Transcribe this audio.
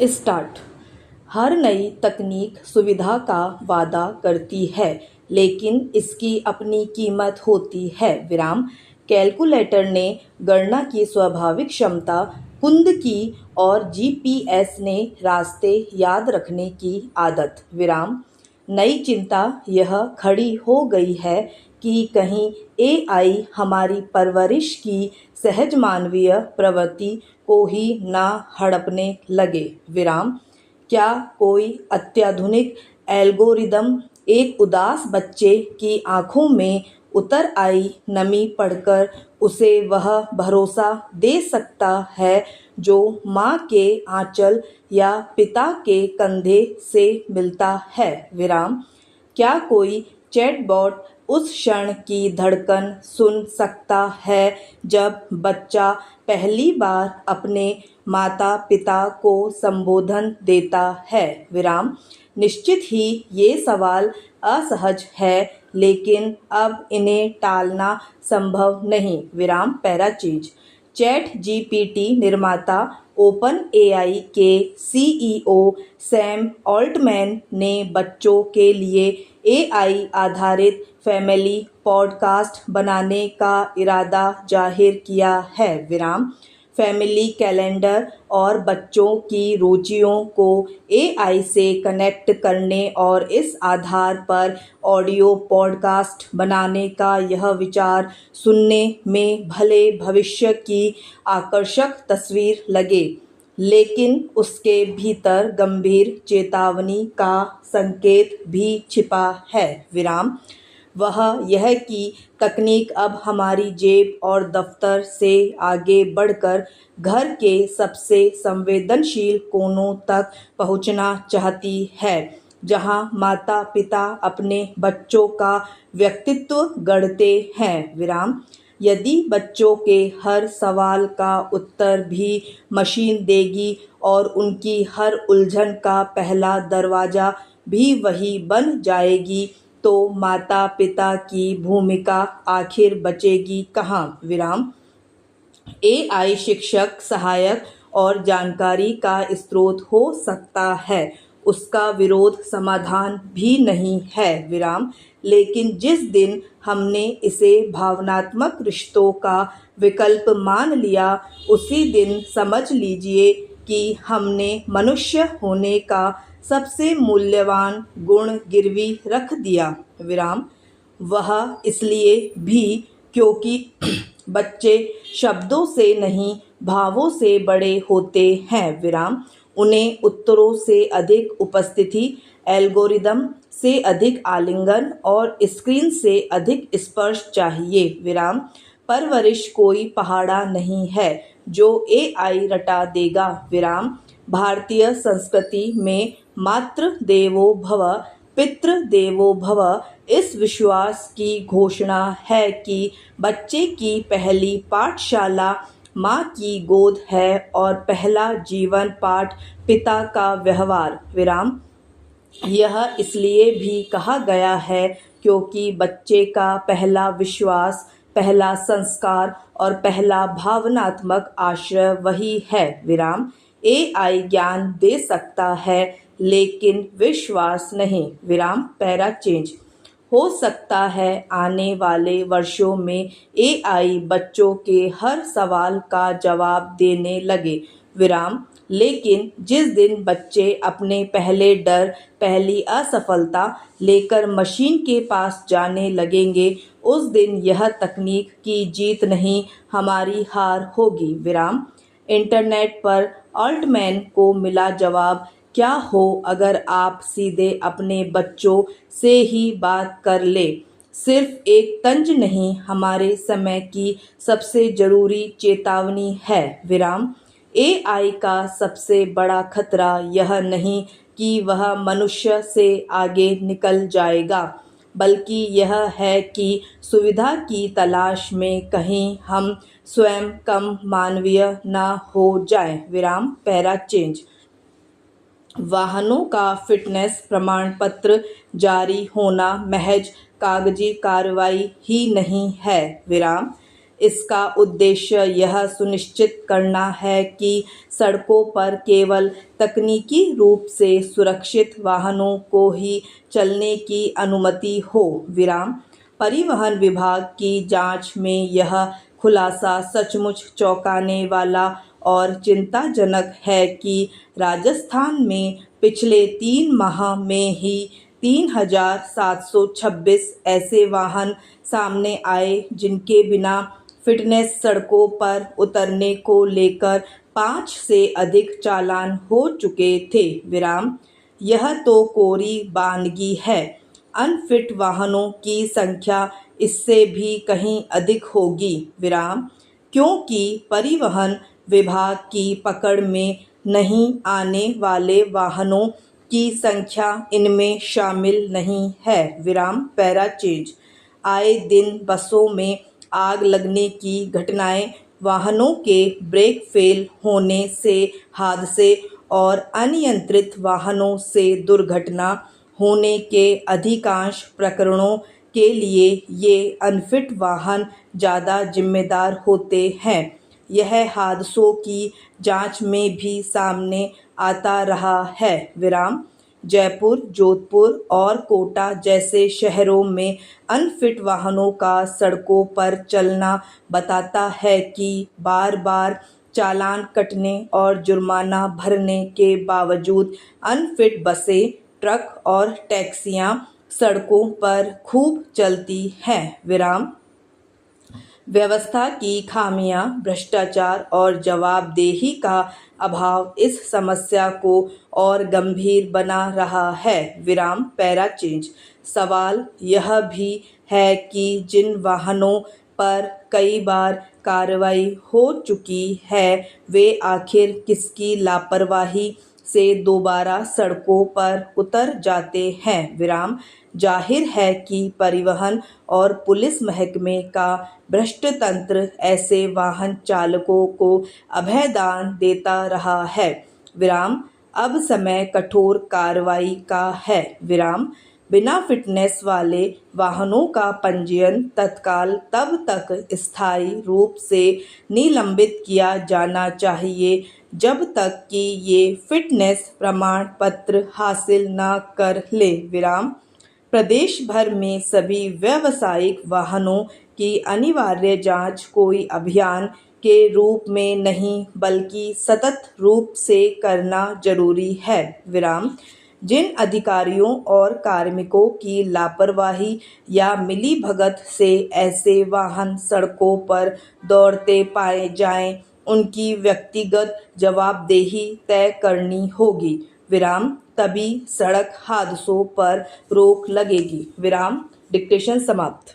Start. हर नई तकनीक सुविधा का वादा करती है, लेकिन इसकी अपनी कीमत होती है। विराम। कैलकुलेटर ने गणना की स्वाभाविक क्षमता कुंद की और जीपीएस ने रास्ते याद रखने की आदत। विराम। नई चिंता यह खड़ी हो गई है कि कहीं एआई हमारी परवरिश की सहज मानवीय प्रवृत्ति को ही ना हड़पने लगे। विराम। क्या कोई अत्याधुनिक एल्गोरिदम एक उदास बच्चे की आंखों में उतर आई नमी पढ़कर उसे वह भरोसा दे सकता है जो माँ के आंचल या पिता के कंधे से मिलता है। विराम। क्या कोई चैटबॉट उस क्षण की धड़कन सुन सकता है जब बच्चा पहली बार अपने माता पिता को संबोधन देता है। विराम। निश्चित ही ये सवाल असहज है, लेकिन अब इन्हें टालना संभव नहीं। विराम। पैराचीज। चैट जीपीटी निर्माता ओपन एआई के सीईओ सैम ऑल्टमैन ने बच्चों के लिए एआई आधारित फैमिली पॉडकास्ट बनाने का इरादा जाहिर किया है। विराम। फैमिली कैलेंडर और बच्चों की रुचियों को एआई से कनेक्ट करने और इस आधार पर ऑडियो पॉडकास्ट बनाने का यह विचार सुनने में भले भविष्य की आकर्षक तस्वीर लगे, लेकिन उसके भीतर गंभीर चेतावनी का संकेत भी छिपा है। विराम। वह यह कि तकनीक अब हमारी जेब और दफ्तर से आगे बढ़कर घर के सबसे संवेदनशील कोनों तक पहुंचना चाहती है, जहां माता पिता अपने बच्चों का व्यक्तित्व गढ़ते हैं। विराम। यदि बच्चों के हर सवाल का उत्तर भी मशीन देगी और उनकी हर उलझन का पहला दरवाजा भी वही बन जाएगी, तो माता पिता की भूमिका आखिर बचेगी कहाँ। विराम। एआई शिक्षक, सहायक और जानकारी का स्रोत हो सकता है, उसका विरोध समाधान भी नहीं है। विराम। लेकिन जिस दिन हमने इसे भावनात्मक रिश्तों का विकल्प मान लिया, उसी दिन समझ लीजिए कि हमने मनुष्य होने का सबसे मूल्यवान गुण गिरवी रख दिया। विराम। वह इसलिए भी क्योंकि बच्चे शब्दों से नहीं, भावों से बड़े होते हैं। विराम। उन्हें उत्तरों से अधिक उपस्थिति, एल्गोरिदम से अधिक आलिंगन और स्क्रीन से अधिक स्पर्श चाहिए। विराम। परवरिश कोई पहाड़ा नहीं है जो एआई रटा देगा। विराम। भारतीय संस्कृति में मातृ देवो भव, पितृ देवो भव इस विश्वास की घोषणा है कि बच्चे की पहली पाठशाला माँ की गोद है और पहला जीवन पाठ पिता का व्यवहार। विराम। यह इसलिए भी कहा गया है क्योंकि बच्चे का पहला विश्वास, पहला संस्कार और पहला भावनात्मक आश्रय वही है। विराम। एआई ज्ञान दे सकता है, लेकिन विश्वास नहीं। विराम। Para change. हो सकता है आने वाले वर्षों में एआई बच्चों के हर सवाल का जवाब देने लगे। विराम। लेकिन जिस दिन बच्चे अपने पहले डर, पहली असफलता लेकर मशीन के पास जाने लगेंगे, उस दिन यह तकनीक की जीत नहीं, हमारी हार होगी। विराम। इंटरनेट पर ऑल्टमैन को मिला जवाब, क्या हो अगर आप सीधे अपने बच्चों से ही बात कर ले। सिर्फ एक तंज नहीं, हमारे समय की सबसे जरूरी चेतावनी है। विराम। एआई का सबसे बड़ा खतरा यह नहीं कि वह मनुष्य से आगे निकल जाएगा, बल्कि यह है कि सुविधा की तलाश में कहीं हम स्वयं कम मानवीय न हो जाएं। विराम। Para change. वाहनों का फिटनेस प्रमाण पत्र जारी होना महज कागजी कार्रवाई ही नहीं है। विराम। इसका उद्देश्य यह सुनिश्चित करना है कि सड़कों पर केवल तकनीकी रूप से सुरक्षित वाहनों को ही चलने की अनुमति हो। विराम। परिवहन विभाग की जांच में यह खुलासा सचमुच चौंकाने वाला और चिंताजनक है कि राजस्थान में पिछले 3 माह में ही 3,726 ऐसे वाहन सामने आए जिनके बिना फिटनेस सड़कों पर उतरने को लेकर 5 से अधिक चालान हो चुके थे। विराम। यह तो कोरी बानगी है। अनफिट वाहनों की संख्या इससे भी कहीं अधिक होगी। विराम। क्योंकि परिवहन विभाग की पकड़ में नहीं आने वाले वाहनों की संख्या इनमें शामिल नहीं है। विराम। Para change. आए दिन बसों में आग लगने की घटनाएं, वाहनों के ब्रेक फेल होने से हादसे और अनियंत्रित वाहनों से दुर्घटना होने के अधिकांश प्रकरणों के लिए ये अनफिट वाहन ज़्यादा जिम्मेदार होते हैं। यह हादसों की जांच में भी सामने आता रहा है। विराम। जयपुर, जोधपुर और कोटा जैसे शहरों में अनफिट वाहनों का सड़कों पर चलना बताता है कि बार बार चालान कटने और जुर्माना भरने के बावजूद अनफिट बसें, ट्रक और टैक्सियां सड़कों पर खूब चलती हैं। विराम। व्यवस्था की खामियां, भ्रष्टाचार और जवाबदेही का अभाव इस समस्या को और गंभीर बना रहा है। विराम। Para change. सवाल यह भी है कि जिन वाहनों पर कई बार कार्रवाई हो चुकी है वे आखिर किसकी लापरवाही से दोबारा सड़कों पर उतर जाते हैं। विराम। जाहिर है कि परिवहन और पुलिस महकमे का भ्रष्ट तंत्र ऐसे वाहन चालकों को अभयदान देता रहा है। विराम। अब समय कठोर कार्रवाई का है। विराम। बिना फिटनेस वाले वाहनों का पंजीयन तत्काल तब तक स्थायी रूप से निलंबित किया जाना चाहिए जब तक कि ये फिटनेस प्रमाण पत्र हासिल न कर ले। विराम। प्रदेश भर में सभी व्यावसायिक वाहनों की अनिवार्य जांच कोई अभियान के रूप में नहीं बल्कि सतत रूप से करना जरूरी है। विराम। जिन अधिकारियों और कार्मिकों की लापरवाही या मिलीभगत से ऐसे वाहन सड़कों पर दौड़ते पाए जाएं, उनकी व्यक्तिगत जवाबदेही तय करनी होगी। विराम। तभी सड़क हादसों पर रोक लगेगी। विराम। डिक्टेशन समाप्त।